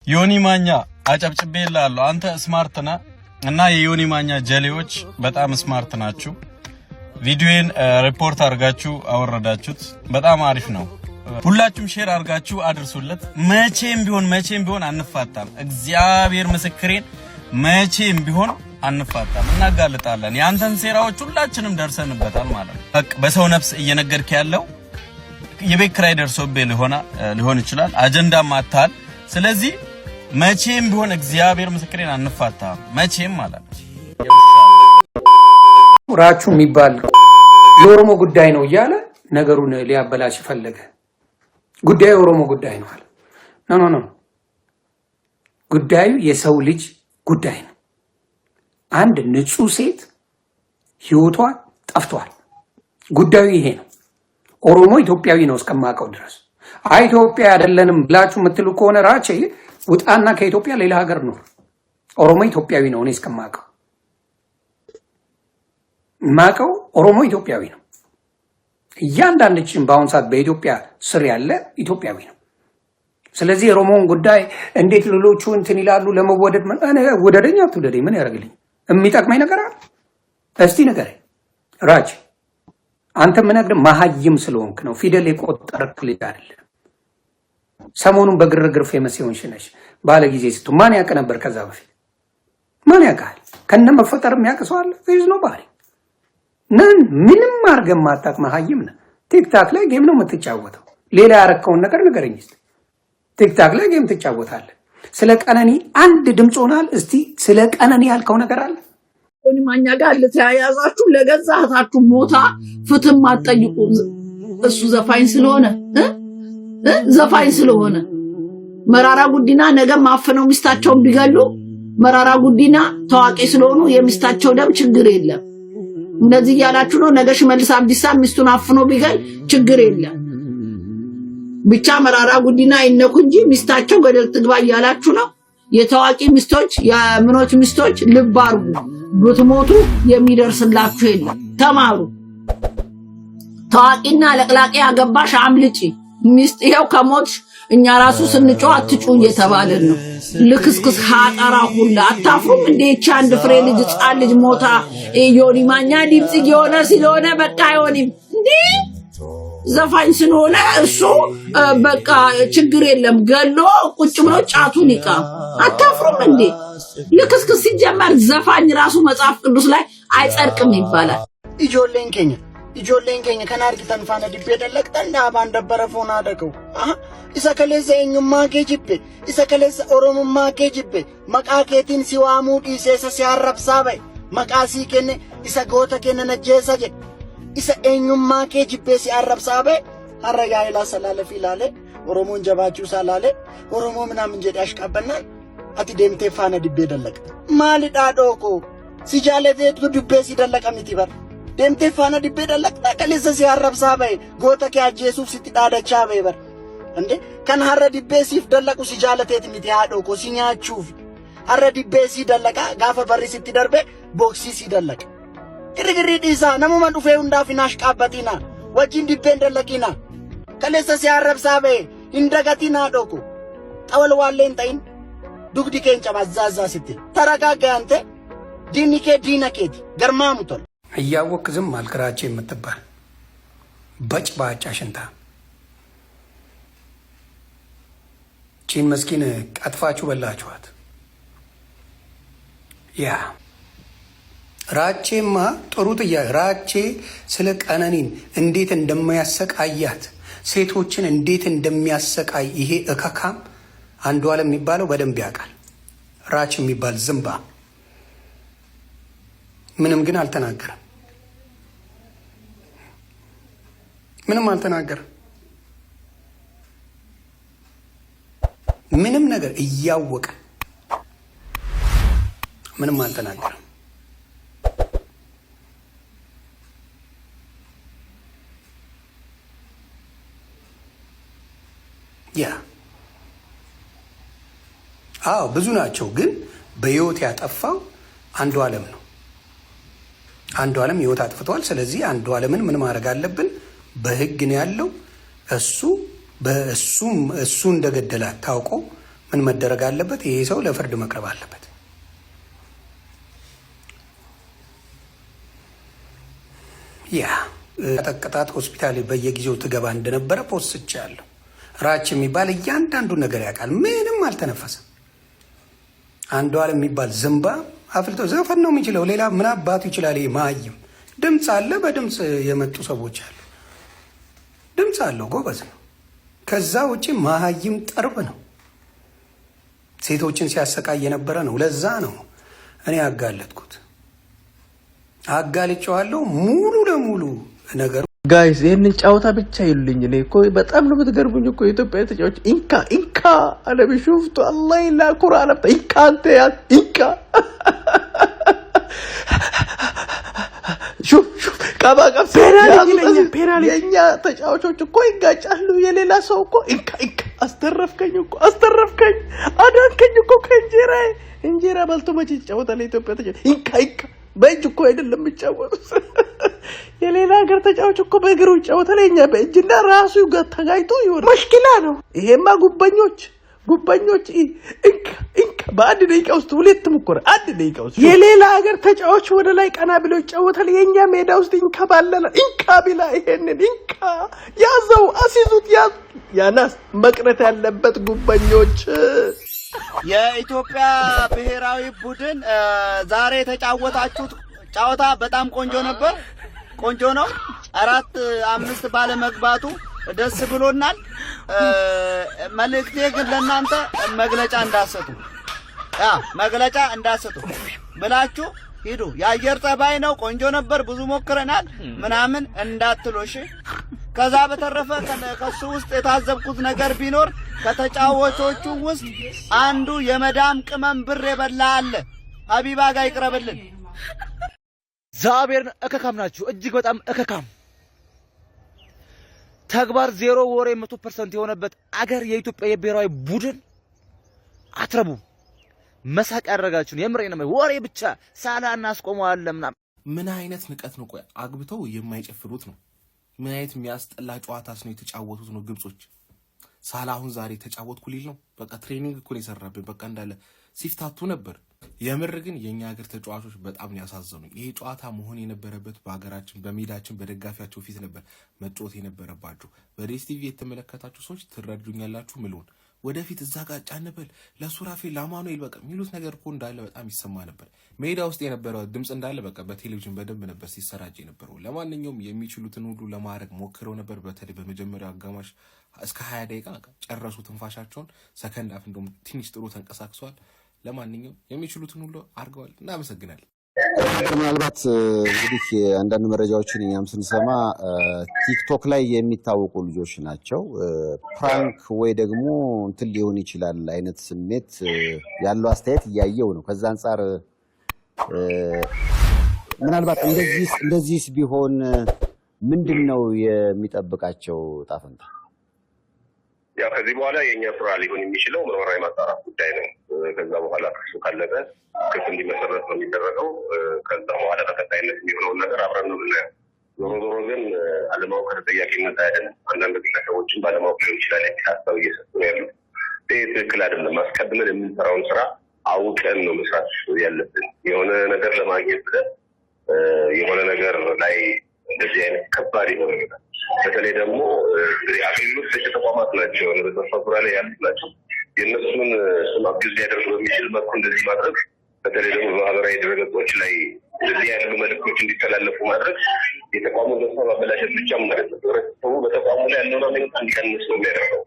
ዮኒ ማኛ አጨብጭቤልሃለሁ። አንተ ስማርት ነህ እና የዮኒ ማኛ ጀሌዎች በጣም ስማርት ናችሁ። ቪዲዮን ሪፖርት አድርጋችሁ አወረዳችሁት። በጣም አሪፍ ነው። ሁላችሁም ሼር አድርጋችሁ አድርሱለት። መቼም ቢሆን አንፋታም። እግዚአብሔር ምስክሬን መቼም ቢሆን አንፋታም። እናጋልጣለን። ያንተን ሴራዎች ሁላችንም ደርሰንበታል ማለት ነው። በሰው ነፍስ እየነገርክ ያለው የቤት ኪራይ ደርሶብህ ሊሆን ይችላል። አጀንዳ ማታል። ስለዚህ መቼም ቢሆን እግዚአብሔር ምስክሬን አንፋታም። መቼም ማለት ነው። ራቹ የሚባል የኦሮሞ ጉዳይ ነው እያለ ነገሩን ሊያበላሽ ፈለገ። ጉዳዩ የኦሮሞ ጉዳይ ነው አለ። ኖ ጉዳዩ የሰው ልጅ ጉዳይ ነው። አንድ ንጹህ ሴት ህይወቷ ጠፍቷል። ጉዳዩ ይሄ ነው። ኦሮሞ ኢትዮጵያዊ ነው እስከማውቀው ድረስ። ኢትዮጵያ አይደለንም ብላችሁ የምትሉ ከሆነ ራቼ ውጣና ከኢትዮጵያ ሌላ ሀገር ነው። ኦሮሞ ኢትዮጵያዊ ነው። እኔ እስከማውቀው ኦሮሞ ኢትዮጵያዊ ነው። እያንዳንዳችን በአሁን ሰዓት በኢትዮጵያ ስር ያለ ኢትዮጵያዊ ነው። ስለዚህ የኦሮሞን ጉዳይ እንዴት ሌሎቹ እንትን ይላሉ ለመወደድ ወደደኛ ትውደደኝ ምን ያደርግልኝ? የሚጠቅመኝ ነገር አለ? እስቲ ንገረኝ ራቼ። አንተ ምን ነገር መሀይም ስለሆንክ ነው። ፊደል የቆጠርክ ልጅ አይደለም። ሰሞኑን በግርግር ፌመስ የሆንሽ ነሽ። ባለ ጊዜ ስትሆን ማን ያውቅ ነበር? ከዛ በፊት ማን ያውቃል? ከነ መፈጠር የሚያውቅ ሰው አለ? ዘይዝ ነው ባህሪ ምንም አድርገህ ማታውቅ መሀይም ነህ። ቲክታክ ላይ ጌም ነው የምትጫወተው። ሌላ ያረከውን ነገር ንገረኝ እስቲ። ቲክታክ ላይ ጌም ትጫወታለህ። ስለ ቀነኒ አንድ ድምፅ ሆናል። እስቲ ስለ ቀነኒ ያልከው ነገር አለ? ዮኒ ማኛ ጋር ለተያያዛችሁ ለገዛ እህታችሁ ሞታ ፍትህ ማጠይቁ እሱ ዘፋኝ ስለሆነ መራራ ጉዲና ነገ ማፈነው ሚስታቸውን ቢገሉ መራራ ጉዲና ታዋቂ ስለሆኑ የሚስታቸው ደም ችግር የለም። እንደዚህ ያላችሁ ነው። ነገ ሽመልስ አብዲሳ ሚስቱን አፍኖ ቢገል ችግር የለም። ብቻ መራራ ጉዲና ይነኩ እንጂ ሚስታቸው ገደል ትግባ ያላችሁ ነው። የታዋቂ ሚስቶች የምኖች ሚስቶች ልብ አርጉ። ብትሞቱ የሚደርስላችሁ የለም። ተማሩ። ታዋቂና ለቅላቂ ያገባሽ አምልጪ። ሚስት ይሄው ከሞትሽ እኛ ራሱ ስንጮህ አትጩ እየተባለን ነው። ልክስክስ ሀጠራ ሁላ አታፍሩም እንዴ? እቺ አንድ ፍሬ ልጅ ጻል ልጅ ሞታ ዮኒ ማኛ ድምጽ የሆነ ስለሆነ በቃ አይሆንም እንዴ? ዘፋኝ ስለሆነ እሱ በቃ ችግር የለም ገሎ ቁጭ ብሎ ጫቱን ይቃም። አታፍሩም እንዴ? ልክስክስ ሲጀመር ዘፋኝ ራሱ መጽሐፍ ቅዱስ ላይ አይጸድቅም ይባላል። ijoolleen keenya kan argitan faana dibbee dallaqxan dhaabaan dabbara foon haadhaqu isa kaleessa eenyummaa kee jibbe isa kaleessa oromummaa kee jibbe maqaa keetiin si waamuu dhiiseessa si arrabsaa ba'e maqaa sii kenne isa goota kenna najjeessa jedhe isa eenyummaa kee jibbee si arrabsaa ba'e har'a yaa'ilaa salaale fi ilaale oromoon jabaachuu isaa ilaale oromoo minaamin jedhe ashqabbannaan ati deemtee faana dibbee dallaqxa maalidhaa dhookoo si jaalateetu dibbee si dallaqa miti bara deemtee faana dibbee dallaqxa kaleessa si arrabsaa ba'e goota kee ajjeesuuf sitti dhaadachaa ba'e bara ande kan har'a dibbee siif dallaqu si jaalateeti miti haadhoo ko si nyaachuuf har'a dibbee si dallaqa gaafa barri sitti darbe booksii si dallaqa irgirri dhiisaa namuma dhufee hundaaf hin ashqaabbatina wajjin dibbeen dallaqina kaleessa si arrabsaa ba'e hin dagatin haadhoo ko xawal waalleen ta'in dugdi keenya mazzaazaa sitti taragaagga ante diinni kee diina keeti garmaamu tol እያወቅ ዝም አልክራቼ የምትባል በጭባጫ ሽንታ ቺን መስኪን ቀጥፋችሁ በላችኋት። ያ ራቼማ ጥሩ ጥያቄ። ራቼ ስለ ቀነኒን እንዴት እንደሚያሰቃያት ሴቶችን እንዴት እንደሚያሰቃይ ይሄ እከካም አንዱዓለም የሚባለው በደንብ ያውቃል። ራች የሚባል ዝምባ ምንም ግን አልተናገረም። ምንም አልተናገረም። ምንም ነገር እያወቀ ምንም አልተናገረም። ያ አዎ ብዙ ናቸው፣ ግን በህይወት ያጠፋው አንዱዓለም ነው። አንዱዓለም ህይወት አጥፍቷል። ስለዚህ አንዱዓለምን ምን ማድረግ አለብን? በህግ ነው ያለው። እሱ እንደገደላት ታውቆ ምን መደረግ አለበት? ይሄ ሰው ለፍርድ መቅረብ አለበት። ያ ተቀጣጣት ሆስፒታል በየጊዜው ትገባ እንደነበረ ፖስቻለሁ። ራች የሚባል እያንዳንዱ ነገር ያውቃል። ምንም አልተነፈሰም። አንዱ ዓለም የሚባል ዝምባ አፍልቶ ዘፈን ነው የሚችለው። ሌላ ምን አባቱ ይችላል? ማይም ድምፅ አለ። በድምፅ የመጡ ሰዎች አሉ። ድምፅ አለው፣ ጎበዝ ነው። ከዛ ውጭ ማይም ጠርብ ነው። ሴቶችን ሲያሰቃይ የነበረ ነው። ለዛ ነው እኔ አጋለጥኩት። አጋልጬዋለሁ ሙሉ ለሙሉ ነገሩ። ጋይስ ይሄንን ጫወታ ብቻ ይሉኝ። እኔ እኮ በጣም ነው የምትገርሙኝ እኮ የኢትዮጵያ ተጫዋች ኢንካ አለብ ሹፍቱ አላህ ይላኩራ አለብ ኢንካ አንተ ያ ኢንካ ሹፍ ቀባቀብ ፔናል የኛ ተጫዋቾች እኮ ይጋጫሉ። የሌላ ሰው እኮ ኢንካ አስተረፍከኝ አዳንከኝ እኮ ከእንጀራ በልቶ መቼ ይጫወታል የኢትዮጵያ ተጫዋች? ኢንካ በእጅ እኮ አይደለም የሚጫወቱት። የሌላ ሀገር ተጫዋች እኮ በእግሩ ይጫወታል። የኛ በእጅና ራሱ ተጋጭቶ ይወር ሙሽኪላ ነው። ይሄማ ጉበኞች ኢንካ በአንድ ደቂቃ ውስጥ ሁለት ሙከራ አንድ ደቂቃ ውስጥ የሌላ ሀገር ተጫዋች ወደ ላይ ቀና ብሎ ይጫወታል። የኛ ሜዳ ውስጥ ኢንካ ባለና ኢንካ ቢላ ይሄንን ኢንካ ያዘው አሲዙት ያናስ መቅረት ያለበት ጉበኞች። የኢትዮጵያ ብሔራዊ ቡድን ዛሬ የተጫወታችሁት ጨዋታ በጣም ቆንጆ ነበር። ቆንጆ ነው። 4-5 ባለመግባቱ ደስ ብሎናል። መልእክቴ ግን ለእናንተ መግለጫ እንዳሰጡ ብላችሁ ሂዱ። የአየር ጠባይ ነው፣ ቆንጆ ነበር፣ ብዙ ሞክረናል ምናምን እንዳትሉሽ። ከዛ በተረፈ ከሱ ውስጥ የታዘብኩት ነገር ቢኖር ከተጫዋቾቹ ውስጥ አንዱ የመዳም ቅመም ብር የበላ አለ። ሀቢባ ጋር ይቅረብልን። ዛቤርን እከካም ናችሁ፣ እጅግ በጣም እከካም። ተግባር 0 ወሬ 100% የሆነበት አገር የኢትዮጵያ የብሔራዊ ቡድን አትረቡ። መሳቅ ያደረጋችሁን የምሬ ነው። ወሬ ብቻ ሳላ እናስቆመዋለን ምናምን። ምን አይነት ንቀት ነው? ቆይ አግብተው የማይጨፍሩት ነው። ምን አይነት የሚያስጠላ ጨዋታስ ነው የተጫወቱት ነው ግብጾች። ሳላ አሁን ዛሬ ተጫወትኩ ሊል ነው። በቃ ትሬኒንግ እኮ ነው የሰራብን። በቃ እንዳለ ሲፍታቱ ነበር። የምር ግን የኛ ሀገር ተጫዋቾች በጣም ነው ያሳዘኑኝ። ይሄ ጨዋታ መሆን የነበረበት በሀገራችን በሜዳችን በደጋፊያቸው ፊት ነበር መጫወት የነበረባችሁ። በዴስቲቪ የተመለከታችሁ ሰዎች ትረዱኛላችሁ። ምሉን ወደፊት እዛ ጋር ጫንበል ለሱራፌ ለአማኑኤል በቃ የሚሉት ነገር እኮ እንዳለ በጣም ይሰማ ነበር። ሜዳ ውስጥ የነበረው ድምጽ እንዳለ በቃ በቴሌቪዥን በደንብ ነበር ሲሰራጭ የነበረው። ለማንኛውም የሚችሉትን ሁሉ ለማድረግ ሞክረው ነበር። በተለይ በመጀመሪያው አጋማሽ እስከ 20 ደቂቃ ጨረሱ ትንፋሻቸውን። ሰከንድ አፍ እንደውም ትንሽ ጥሩ ተንቀሳቅሰዋል። ለማንኛውም የሚችሉትን ሁሉ አድርገዋል። እናመሰግናለን። ምናልባት እንግዲህ አንዳንድ መረጃዎችን እኛም ስንሰማ ቲክቶክ ላይ የሚታወቁ ልጆች ናቸው። ፕራንክ ወይ ደግሞ እንትን ሊሆን ይችላል አይነት ስሜት ያለው አስተያየት እያየው ነው። ከዛ አንፃር ምናልባት እንደዚህስ ቢሆን ምንድነው የሚጠብቃቸው ጣፈንታ? ያው ከዚህ በኋላ የኛ ስራ ሊሆን የሚችለው ምርመራ የማጣራት ጉዳይ ነው። ከዛ በኋላ ክሱ ካለቀ ክስ እንዲመሰረት ነው የሚደረገው። ከዛ በኋላ ተከታይነት የሚሆነውን ነገር አብረን ነው የምናየው። ዞሮ ግን አለማወቅ ከተጠያቂነት አይደለም። አንዳንድ ግለሰቦችን ባለማወቅ ሊሆን ይችላል ሀሳብ እየሰጡ ነው ያሉት። ይህ ትክክል አይደለም። አስቀድመን የምንሰራውን ስራ አውቀን ነው መስራት ያለብን። የሆነ ነገር ለማግኘት ብለን የሆነ ነገር ላይ እንደዚህ አይነት ከባድ የሆነ ነገር በተለይ ደግሞ አገልግሎት ሰጪ ተቋማት ናቸው፣ በተፈጥሮ ላይ ያሉት ናቸው። የእነሱን ስም አግዝ ሊያደርግ በሚችል መልኩ እንደዚህ ማድረግ፣ በተለይ ደግሞ በማህበራዊ ድረገጾች ላይ እንደዚህ ያሉ መልዕክቶች እንዲተላለፉ ማድረግ የተቋሙን ደስታ ማበላሸት ብቻም ማለት ነው። ህብረተሰቡ በተቋሙ ላይ ያለውን አመኔታ እንዲቀንስ ነው የሚያደርገው።